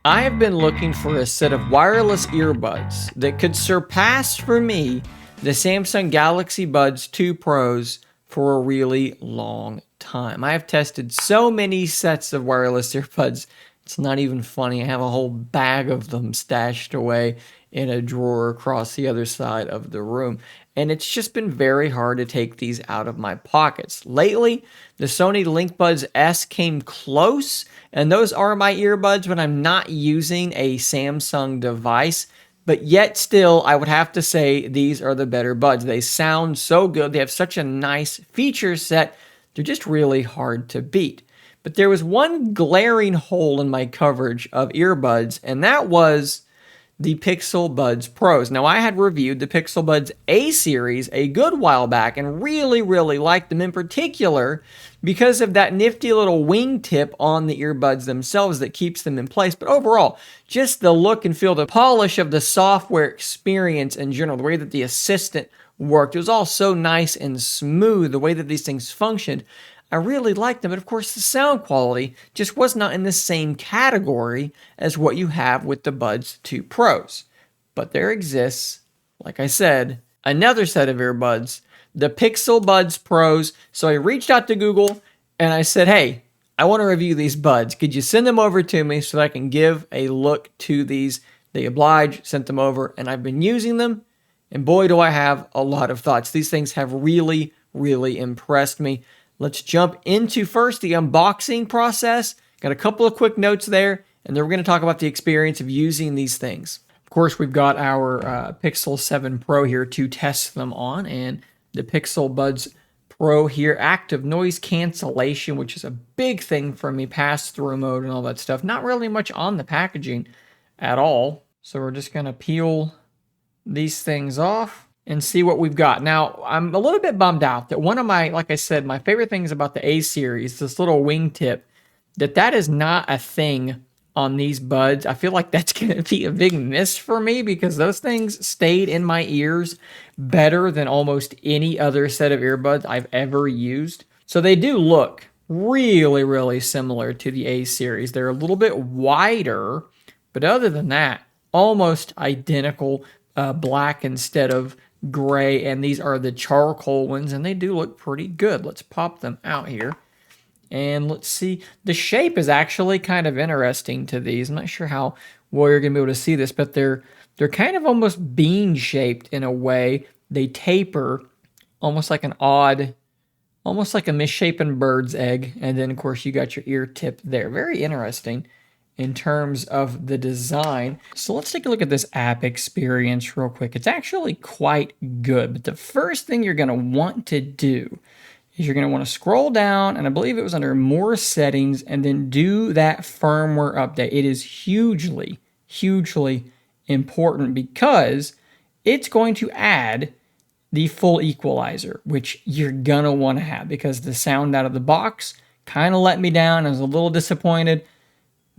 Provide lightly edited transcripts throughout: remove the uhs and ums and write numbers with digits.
I have been looking for a set of wireless earbuds that could surpass for me the Samsung Galaxy Buds 2 Pros for a really long time. I have tested so many sets of wireless earbuds, it's not even funny. I have a whole bag of them stashed away in a drawer across the other side of the room. And it's just been very hard to take these out of my pockets. Lately, the Sony LinkBuds S came close, and those are my earbuds when I'm not using a Samsung device. But yet still, I would have to say these are the better buds. They sound so good. They have such a nice feature set. They're just really hard to beat. But there was one glaring hole in my coverage of earbuds, and that was the Pixel Buds Pros. Now, I had reviewed the Pixel Buds A series a good while back and really liked them, in particular because of that nifty little wingtip on the earbuds themselves that keeps them in place. But overall, just the look and feel, the polish of the software experience in general, the way that the assistant worked, it was all so nice and smooth, the way that these things functioned. I really liked them, but of course the sound quality just was not in the same category as what you have with the Buds 2 Pros. But there exists, like I said, another set of earbuds, the Pixel Buds Pros. So I reached out to Google and I said, hey, I want to review these buds. Could you send them over to me so that I can give a look to these? They obliged, sent them over, and I've been using them. And boy, do I have a lot of thoughts. These things have really impressed me. Let's jump into first the unboxing process. Got a couple of quick notes there, and then we're going to talk about the experience of using these things. Of course, we've got our Pixel 7 Pro here to test them on, and the Pixel Buds Pro here, active noise cancellation, which is a big thing for me, pass-through mode and all that stuff. Not really much on the packaging at all. So we're just going to peel these things off and see what we've got. Now, I'm a little bit bummed out that one of my, like I said, my favorite things about the A series, this little wingtip, that is not a thing on these buds. I feel like that's going to be a big miss for me because those things stayed in my ears better than almost any other set of earbuds I've ever used. So they do look really similar to the A series. They're a little bit wider, but other than that, almost identical, black instead of gray, and these are the charcoal ones, and they do look pretty good. Let's pop them out here, and let's see. The shape is actually kind of interesting to these. I'm not sure how well you're going to be able to see this, but they're kind of almost bean-shaped in a way. They taper almost like an odd, almost like a misshapen bird's egg, and then, of course, you got your ear tip there. Very interesting in terms of the design. So let's take a look at this app experience real quick. It's actually quite good, but the first thing you're gonna want to do is you're gonna wanna scroll down, and I believe it was under more settings, and then do that firmware update. It is hugely important because it's going to add the full equalizer, which you're gonna wanna have because the sound out of the box kind of let me down. I was a little disappointed.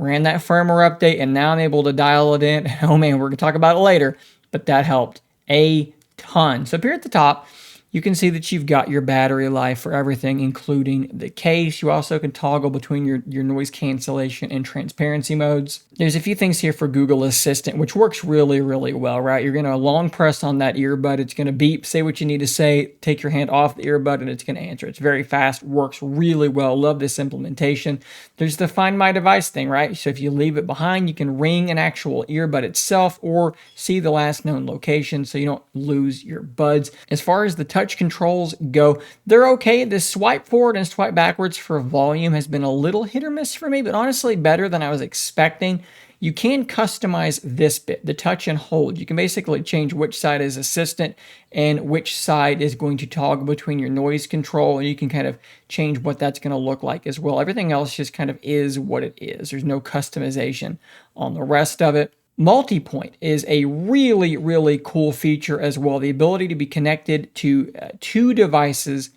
Ran that firmware update, and now I'm able to dial it in. Oh man, we're going to talk about it later, but that helped a ton. So up here at the top, you can see that you've got your battery life for everything, including the case. You also can toggle between your noise cancellation and transparency modes. There's a few things here for Google Assistant, which works really well, right? You're going to long press on that earbud. It's going to beep, say what you need to say, take your hand off the earbud, and it's going to answer. It's very fast, works really well. Love this implementation. There's the Find My Device thing, right? So if you leave it behind, you can ring an actual earbud itself or see the last known location so you don't lose your buds. As far as the touch controls go, they're okay. The swipe forward and swipe backwards for volume has been a little hit or miss for me, but honestly better than I was expecting. You can customize this bit, the touch and hold. You can basically change which side is assistant and which side is going to toggle between your noise control, and you can kind of change what that's going to look like as well. Everything else just kind of is what it is. There's no customization on the rest of it. Multi-point is a really cool feature as well. The ability to be connected to two devices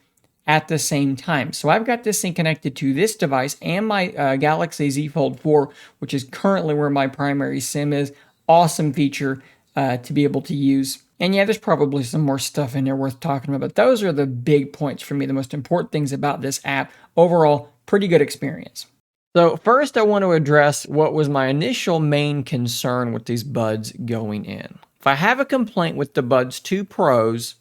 at the same time. So I've got this thing connected to this device and my Galaxy Z Fold 4, which is currently where my primary SIM is. Awesome feature to be able to use. And yeah, there's probably some more stuff in there worth talking about, but those are the big points for me, the most important things about this app. Overall, pretty good experience. So first I want to address what was my initial main concern with these buds going in. If I have a complaint with the Buds 2 Pros,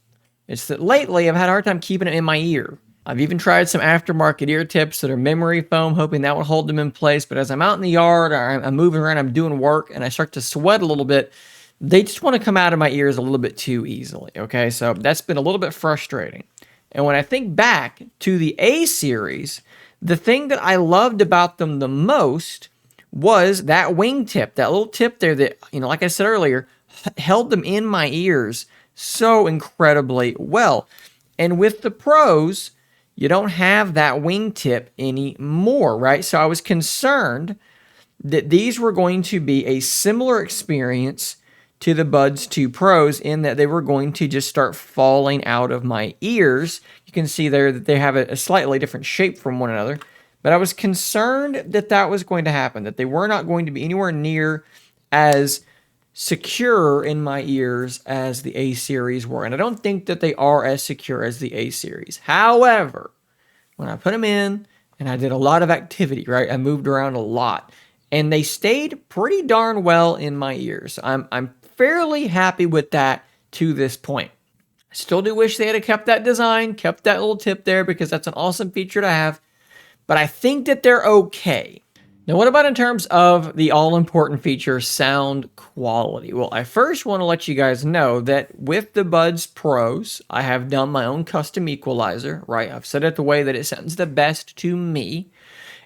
it's that lately I've had a hard time keeping them in my ear. I've even tried some aftermarket ear tips that are memory foam, hoping that would hold them in place. But as I'm out in the yard, or I'm moving around, I'm doing work, and I start to sweat a little bit, they just want to come out of my ears a little bit too easily. Okay, so that's been a little bit frustrating. And when I think back to the A series, the thing that I loved about them the most was that wingtip, that little tip there that, like I said earlier, held them in my ears so incredibly well. And with the Pros, you don't have that wingtip anymore, right? So I was concerned that these were going to be a similar experience to the Buds 2 Pros in that they were going to just start falling out of my ears. You can see there that they have a slightly different shape from one another. But I was concerned that that was going to happen, that they were not going to be anywhere near as secure in my ears as the A series were. And I don't think that they are as secure as the A series. However, when I put them in and I did a lot of activity, right? I moved around a lot and they stayed pretty darn well in my ears. I'm fairly happy with that to this point. I still do wish they had kept that design, kept that little tip there because that's an awesome feature to have, but I think that they're okay. Now, what about in terms of the all-important feature, sound quality? Well, I first want to let you guys know that with the Buds Pros, I have done my own custom equalizer, right? I've set it the way that it sounds the best to me.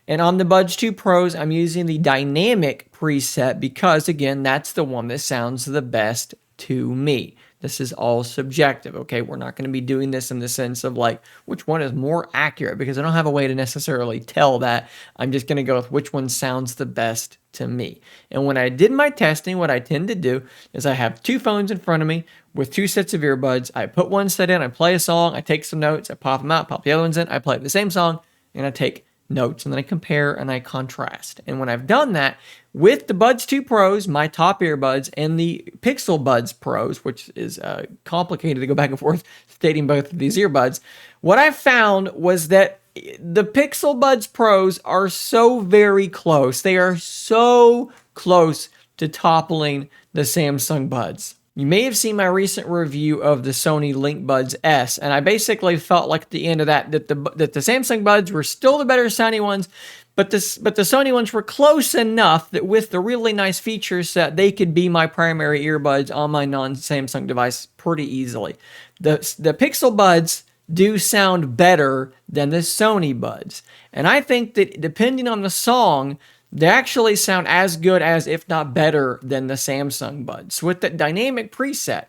And on the Buds 2 Pros, I'm using the dynamic preset because, again, that's the one that sounds the best to me. This is all subjective, okay? We're not going to be doing this in the sense of like which one is more accurate because I don't have a way to necessarily tell that. I'm just going to go with which one sounds the best to me. And when I did my testing, what I tend to do is I have two phones in front of me with two sets of earbuds. I put one set in, I play a song, I take some notes, I pop them out, pop the other ones in, I play the same song, and I take notes, and then I compare and I contrast. And when I've done that with the Buds 2 Pros, my top earbuds, and the Pixel Buds Pros, which is complicated to go back and forth stating both of these earbuds, what I found was that the Pixel Buds Pros are so very close. They are so close to toppling the Samsung Buds. You may have seen my recent review of the Sony Link Buds S, and I basically felt like at the end of that the Samsung Buds were still the better sounding ones, but the Sony ones were close enough that with the really nice feature set, they could be my primary earbuds on my non-Samsung device pretty easily. The Pixel Buds do sound better than the Sony Buds, and I think that depending on the song, they actually sound as good as, if not better, than the Samsung Buds. With the dynamic preset,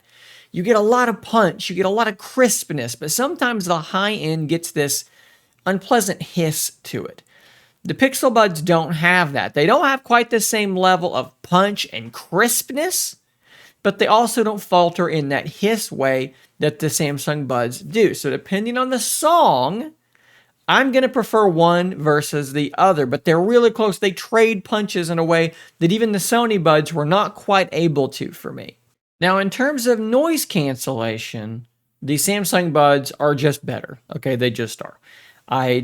you get a lot of punch, you get a lot of crispness, but sometimes the high end gets this unpleasant hiss to it. The Pixel Buds don't have that. They don't have quite the same level of punch and crispness, but they also don't falter in that hiss way that the Samsung Buds do. So depending on the song, I'm going to prefer one versus the other, but they're really close. They trade punches in a way that even the Sony Buds were not quite able to for me. Now, in terms of noise cancellation, the Samsung Buds are just better. Okay, they just are.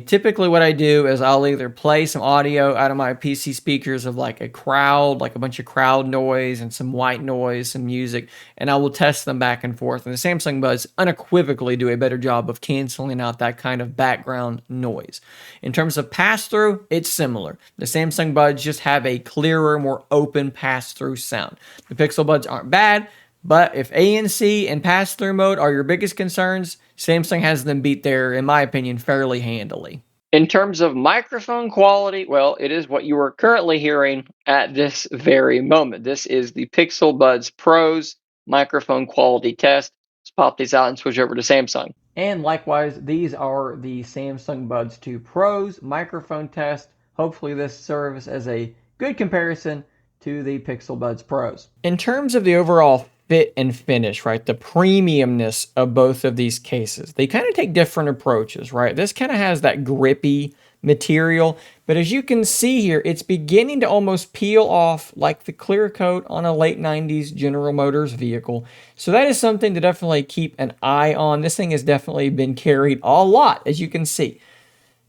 Typically what I do is I'll either play some audio out of my PC speakers of like a crowd, like a bunch of crowd noise and some white noise, some music, and I will test them back and forth. And the Samsung Buds unequivocally do a better job of canceling out that kind of background noise. In terms of pass-through, it's similar. The Samsung Buds just have a clearer, more open pass-through sound. The Pixel Buds aren't bad, but if ANC and pass-through mode are your biggest concerns, Samsung has them beat there, in my opinion, fairly handily. In terms of microphone quality, well, it is what you are currently hearing at this very moment. This is the Pixel Buds Pros microphone quality test. Let's pop these out and switch over to Samsung. And likewise, these are the Samsung Buds 2 Pros microphone test. Hopefully this serves as a good comparison to the Pixel Buds Pros. In terms of the overall fit and finish, right, the premiumness of both of these cases, they kind of take different approaches, right? This kind of has that grippy material, but as you can see here, it's beginning to almost peel off like the clear coat on a late 90s General Motors vehicle. So that is something to definitely keep an eye on. This thing has definitely been carried a lot, as you can see.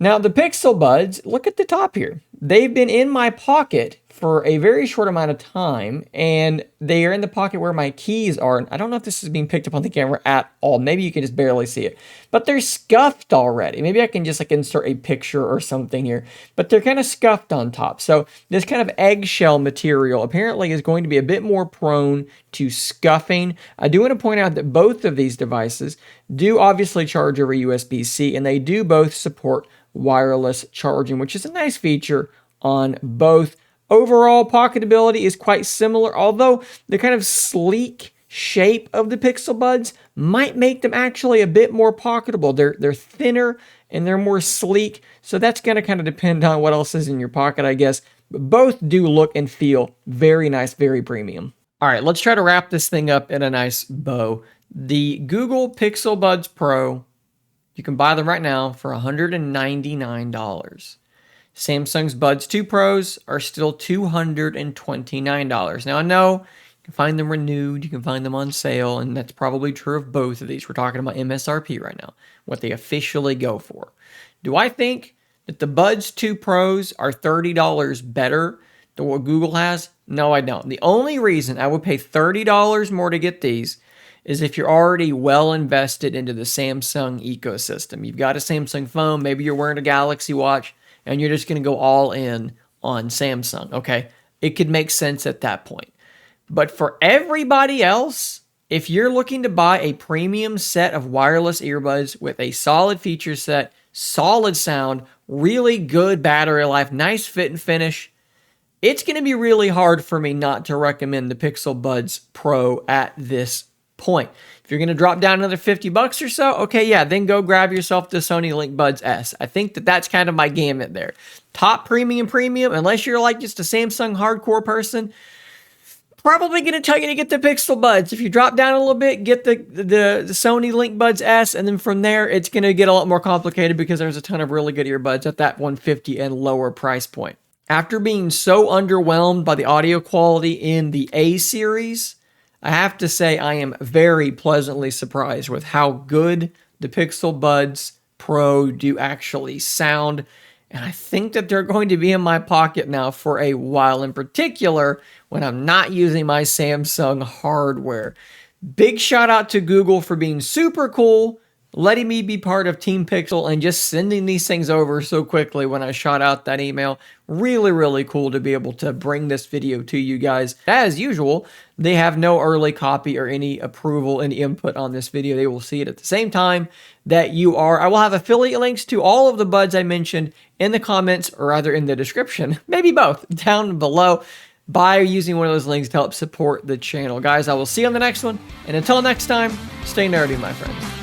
Now, the Pixel Buds, look at the top here. They've been in my pocket for a very short amount of time, and they are in the pocket where my keys are. I don't know if this is being picked up on the camera at all. Maybe you can just barely see it, but they're scuffed already. Maybe I can just like insert a picture or something here, but they're kind of scuffed on top. So this kind of eggshell material apparently is going to be a bit more prone to scuffing. I do want to point out that both of these devices do obviously charge over USB-C, and they do both support wireless charging, which is a nice feature on both. Overall, pocketability is quite similar, although the kind of sleek shape of the Pixel Buds might make them actually a bit more pocketable. They're thinner and they're more sleek, so that's going to kind of depend on what else is in your pocket, I guess. But both do look and feel very nice, very premium. All right, let's try to wrap this thing up in a nice bow. The Google Pixel Buds Pro, you can buy them right now for $199. Samsung's Buds 2 Pros are still $229. Now, I know you can find them renewed, you can find them on sale, and that's probably true of both of these. We're talking about MSRP right now, what they officially go for. Do I think that the Buds 2 Pros are $30 better than what Google has? No, I don't. The only reason I would pay $30 more to get these is if you're already well invested into the Samsung ecosystem. You've got a Samsung phone, maybe you're wearing a Galaxy Watch, and you're just going to go all in on Samsung, okay? It could make sense at that point. But for everybody else, if you're looking to buy a premium set of wireless earbuds with a solid feature set, solid sound, really good battery life, nice fit and finish, it's going to be really hard for me not to recommend the Pixel Buds Pro at this point. If you're going to drop down another $50 or so, okay, yeah, then go grab yourself the Sony Link Buds S. I think that that's kind of my gamut there. Top premium, unless you're like just a Samsung hardcore person, probably going to tell you to get the Pixel Buds. If you drop down a little bit, get the Sony Link Buds S, and then from there, it's going to get a lot more complicated because there's a ton of really good earbuds at that $150 and lower price point. After being so underwhelmed by the audio quality in the A series, I have to say I am very pleasantly surprised with how good the Pixel Buds Pro do actually sound. And I think that they're going to be in my pocket now for a while, in particular when I'm not using my Samsung hardware. Big shout out to Google for being super cool, letting me be part of Team Pixel and just sending these things over so quickly when I shot out that email. Really, really cool to be able to bring this video to you guys. As usual, they have no early copy or any approval, any input on this video. They will see it at the same time that you are. I will have affiliate links to all of the buds I mentioned in the comments, or rather in the description, maybe both, down below. By using one of those links to help support the channel. Guys, I will see you on the next one. And until next time, stay nerdy, my friends.